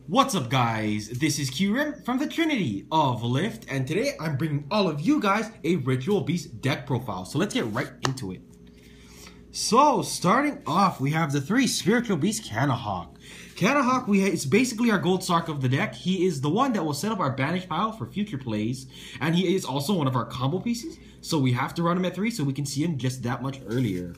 What's up, guys? This is Kyurem from the Trinity of Lift, and today I'm bringing all of you guys a Ritual Beast deck profile. So let's get right into it. So starting off, we have the 3 Spiritual Beast Canahawk. Canahawk, it's basically our gold Sark of the deck. He is the one that will set up our banish pile for future plays, and he is also one of our combo pieces. So we have to run him at 3 so we can see him just that much earlier.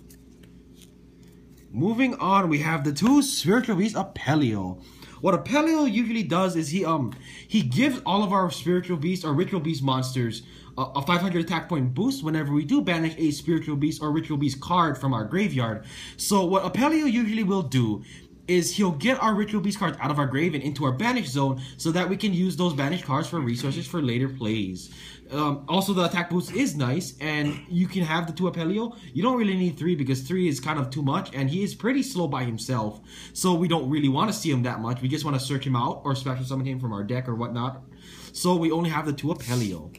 Moving on, we have the 2 Spiritual Beast Apelio. What Apelio usually does is he gives all of our Spiritual Beast or Ritual Beast monsters a 500 attack point boost whenever we do banish a Spiritual Beast or Ritual Beast card from our graveyard. So what Apelio usually will do is he'll get our Ritual Beast cards out of our grave and into our banish zone so that we can use those banished cards for resources for later plays. Also, the attack boost is nice, and you can have the 2 Apelio. You don't really need 3 because 3 is kind of too much, and he is pretty slow by himself. So we don't really want to see him that much. We just want to search him out or special summon him from our deck or whatnot. So we only have the 2 Apelio.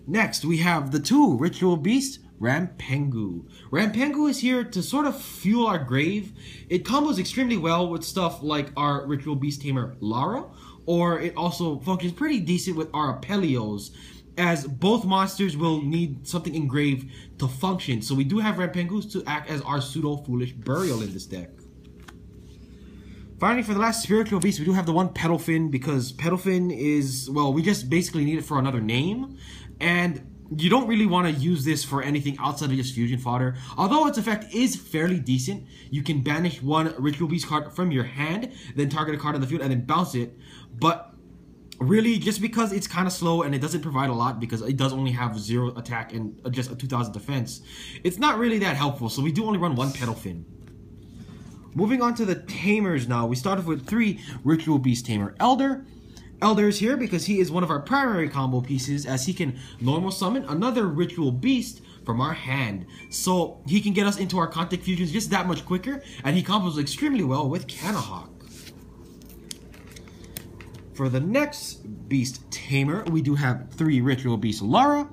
Next, we have the 2 Ritual Beast Rampengu. Rampengu is here to sort of fuel our grave. It combos extremely well with stuff like our Ritual Beast Tamer Lara, or it also functions pretty decent with our Apelios, as both monsters will need something engraved to function. So we do have Rampengu to act as our pseudo-foolish burial in this deck. Finally, for the last Spiritual Beast, we do have the 1 Petalfin, because Petalfin is, well, we just basically need it for another name, and you don't really want to use this for anything outside of just fusion fodder. Although its effect is fairly decent, you can banish 1 Ritual Beast card from your hand, then target a card on the field, and then bounce it. But really, just because it's kind of slow and it doesn't provide a lot because it does only have 0 attack and just a 2000 defense, it's not really that helpful. So we do only run 1 Petalfin. Moving on to the Tamers now. We start off with 3 Ritual Beast Tamer. Elder is here because he is one of our primary combo pieces, as he can normal summon another Ritual Beast from our hand. So he can get us into our contact fusions just that much quicker, and he combos extremely well with Canahawk. For the next Beast Tamer, we do have 3 Ritual Beast Lara.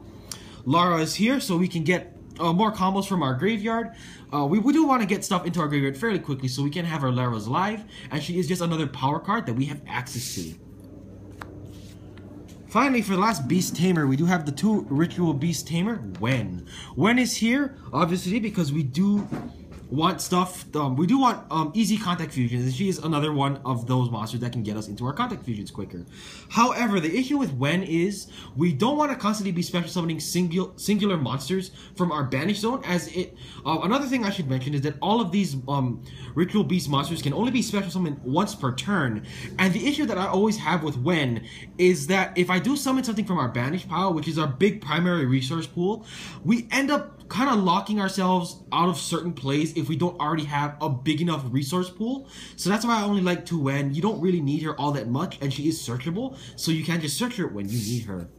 Lara is here so we can get more combos from our graveyard. We do want to get stuff into our graveyard fairly quickly so we can have our Lara's live, and she is just another power card that we have access to. Finally, for the last Beast Tamer, we do have the 2 Ritual Beast Tamer, Wen. Wen is here, obviously, because we do want stuff, we do want easy contact fusions, and she is another one of those monsters that can get us into our contact fusions quicker. However, the issue with Wen is we don't want to constantly be special summoning singular monsters from our banish zone, as it another thing I should mention is that all of these Ritual Beast monsters can only be special summoned once per turn, and the issue that I always have with Wen is that if I do summon something from our banish pile, which is our big primary resource pool, we end up kind of locking ourselves out of certain plays if we don't already have a big enough resource pool. So that's why I only like 2 Wen. You don't really need her all that much, and she is searchable, so you can just search her when you need her.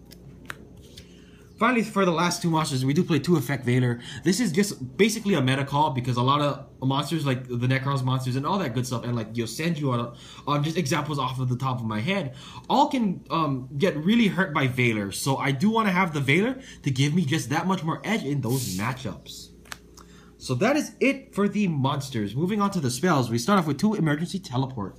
Finally, for the last 2 monsters, we do play 2 Effect Veiler. This is just basically a meta call because a lot of monsters like the Necros monsters and all that good stuff, and like Yosenju, just examples off of the top of my head, all can get really hurt by Veiler. So I do want to have the Veiler to give me just that much more edge in those matchups. So that is it for the monsters. Moving on to the spells, we start off with 2 Emergency Teleport.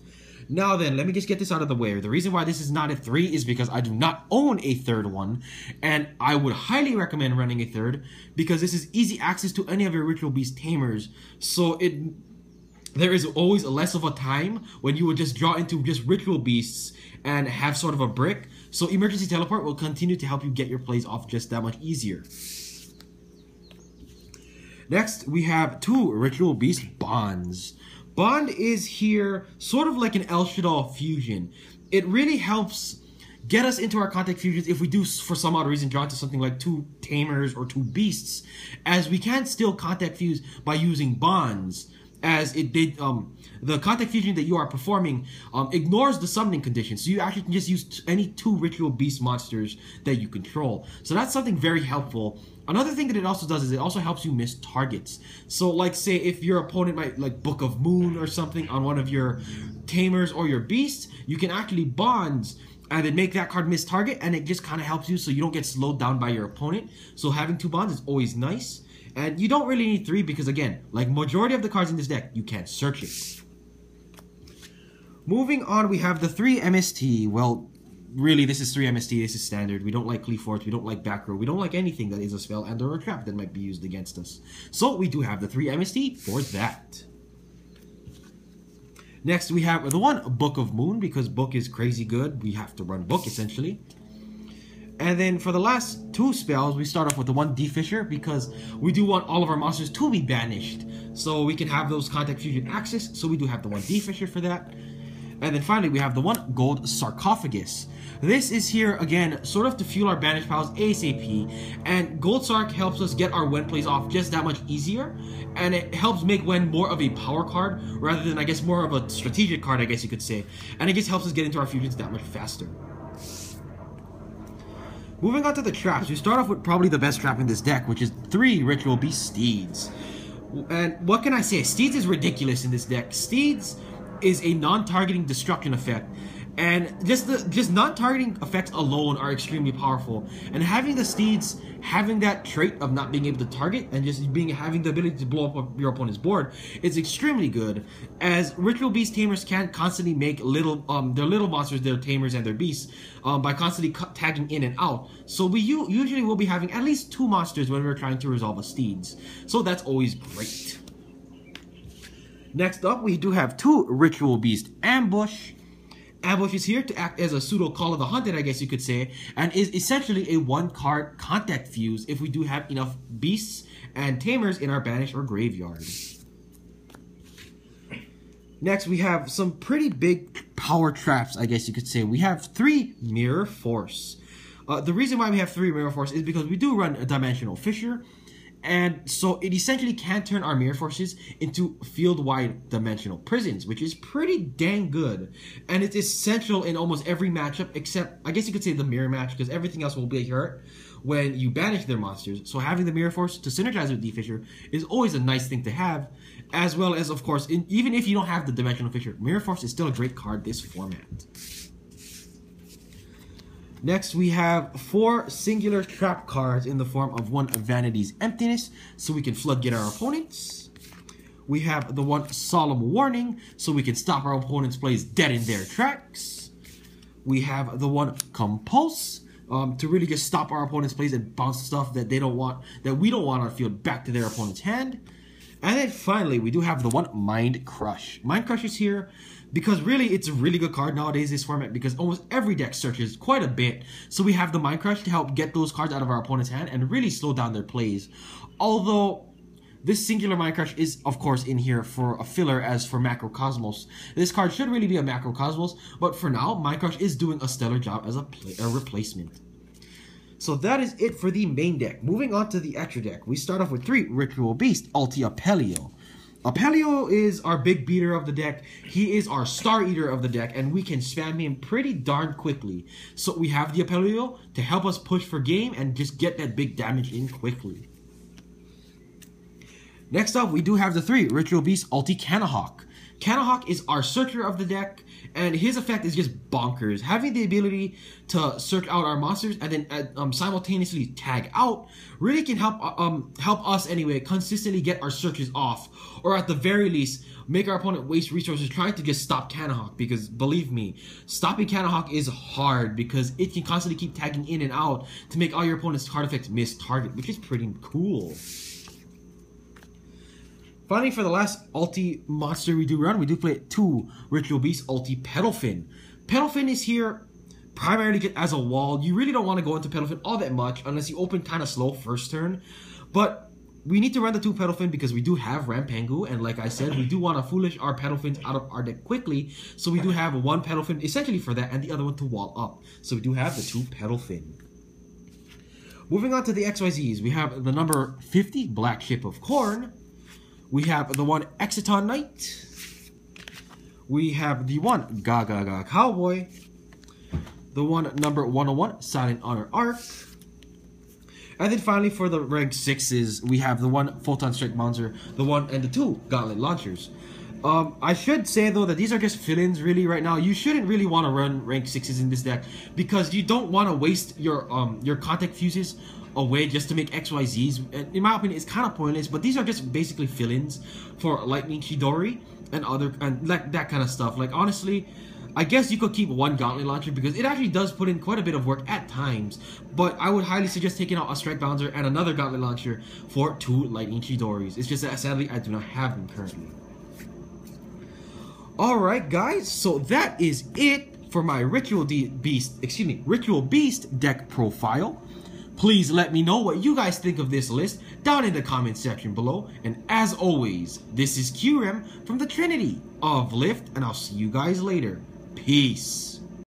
Now then, let me just get this out of the way. The reason why this is not a 3 is because I do not own a 3rd one, and I would highly recommend running a 3rd because this is easy access to any of your Ritual Beast Tamers. So there is always less of a time when you would just draw into just Ritual Beasts and have sort of a brick. So Emergency Teleport will continue to help you get your plays off just that much easier. Next, we have 2 Ritual Beast Bonds. Bond is here sort of like an El Shaddai fusion. It really helps get us into our contact fusions if we do, for some odd reason, draw into something like 2 Tamers or 2 Beasts, as we can still contact fuse by using bonds, as it did, the contact fusion that you are performing ignores the summoning condition, so you actually can just use any 2 Ritual Beast monsters that you control. So that's something very helpful. Another thing that it also does is it also helps you miss targets. So like, say if your opponent might like Book of Moon or something on one of your Tamers or your Beasts, you can actually bonds and then make that card miss target, and it just kind of helps you so you don't get slowed down by your opponent. So having 2 bonds is always nice. And you don't really need 3 because, again, like majority of the cards in this deck, you can't search it. Moving on, we have the 3 MST. Well, really, this is 3 MST. This is standard. We don't like Cleafort. We don't like back row. We don't like anything that is a spell and or a trap that might be used against us. So we do have the 3 MST for that. Next, we have the 1 Book of Moon, because Book is crazy good. We have to run Book, essentially. And then for the last 2 spells, we start off with the 1 Defisher, because we do want all of our monsters to be banished, so we can have those Contact Fusion access, so we do have the 1 Defisher for that. And then finally, we have the 1 Gold Sarcophagus. This is here, again, sort of to fuel our Banish Pals ASAP, and Gold Sarc helps us get our Wen plays off just that much easier, and it helps make Wen more of a power card, rather than, I guess, more of a strategic card, I guess you could say, and it just helps us get into our fusions that much faster. Moving on to the traps, we start off with probably the best trap in this deck, which is 3 Ritual Beast Steeds. And what can I say? Steeds is ridiculous in this deck. Steeds is a non-targeting destruction effect, and just non-targeting effects alone are extremely powerful. And having the Steeds having that trait of not being able to target and just having the ability to blow up your opponent's board is extremely good, as Ritual Beast Tamers can constantly make their little monsters, their tamers and their beasts, by constantly tagging in and out. So we usually will be having at least 2 monsters when we're trying to resolve a Steeds, so that's always great. Next up, we do have 2 Ritual Beast Ambush. Ambush is here to act as a pseudo Call of the Hunted, I guess you could say, and is essentially a 1-card contact fuse if we do have enough beasts and tamers in our banish or graveyard. Next, we have some pretty big power traps, I guess you could say. We have 3 Mirror Force. The reason why we have 3 Mirror Force is because we do run a Dimensional Fissure, and so it essentially can turn our Mirror Forces into field-wide dimensional prisons, which is pretty dang good. And it's essential in almost every matchup, except, I guess you could say, the Mirror match, because everything else will be hurt when you banish their monsters. So having the Mirror Force to synergize with Defisher is always a nice thing to have, as well as, of course, even if you don't have the Dimensional Fissure, Mirror Force is still a great card this format. Next, we have 4 singular trap cards in the form of 1 Vanity's Emptiness, so we can floodgate our opponents. We have the 1 Solemn Warning, so we can stop our opponent's plays dead in their tracks. We have the 1 Compulse, to really just stop our opponent's plays and bounce stuff that we don't want on our field back to their opponent's hand. And then finally, we do have the 1 Mind Crush. Mind Crush is here because really it's a really good card nowadays, this format, because almost every deck searches quite a bit. So we have the Mind Crush to help get those cards out of our opponent's hand and really slow down their plays. Although this singular Mind Crush is, of course, in here for a filler as for Macrocosmos. This card should really be a Macrocosmos, but for now, Mind Crush is doing a stellar job as a replacement. So that is it for the main deck. Moving on to the extra deck, we start off with 3 Ritual Beast, Ulti Apelio. Apelio is our big beater of the deck. He is our Star Eater of the deck, and we can spam him pretty darn quickly. So we have the Apelio to help us push for game and just get that big damage in quickly. Next up, we do have the 3 Ritual Beast, Ulti Cannahawk. Cannahawk is our searcher of the deck, and his effect is just bonkers. Having the ability to search out our monsters and then simultaneously tag out really can help us anyway consistently get our searches off, or at the very least make our opponent waste resources trying to just stop Cannahawk, because believe me, stopping Cannahawk is hard because it can constantly keep tagging in and out to make all your opponent's card effects miss target, which is pretty cool. Finally, for the last ulti monster we do run, we do play 2 Ritual Beast Ulti Petalfin. Petalfin is here primarily as a wall. You really don't want to go into Petalfin all that much unless you open kind of slow first turn. But we need to run the 2 Petalfin because we do have Rampangu, and like I said, we do want to foolish our Petalfins out of our deck quickly. So we do have 1 Petalfin essentially for that, and the other one to wall up. So we do have the 2 Petalfin. Moving on to the XYZs, we have the number 50 Black Ship of Corn. We have the 1 Exiton Knight. We have the 1 Gaga Cowboy. The 1 number 101 Silent Honor Arc. And then finally for the rank 6s, we have the 1 Photon Strike Monster, the 1 and the 2 Gauntlet Launchers. I should say though that these are just fill-ins really right now. You shouldn't really want to run rank 6s in this deck because you don't want to waste your contact fuses away just to make XYZs. And in my opinion, it's kind of pointless, but these are just basically fill-ins for Lightning Chidori and like that kind of stuff. Like, honestly, I guess you could keep one Gauntlet Launcher because it actually does put in quite a bit of work at times, but I would highly suggest taking out a Strike Balancer and another Gauntlet Launcher for 2 Lightning Chidoris. It's just that sadly I do not have them currently. Alright guys, so that is it for my Ritual Beast deck profile. Please let me know what you guys think of this list down in the comment section below. And as always, this is Kyurem from the Trinity of Lift, and I'll see you guys later. Peace.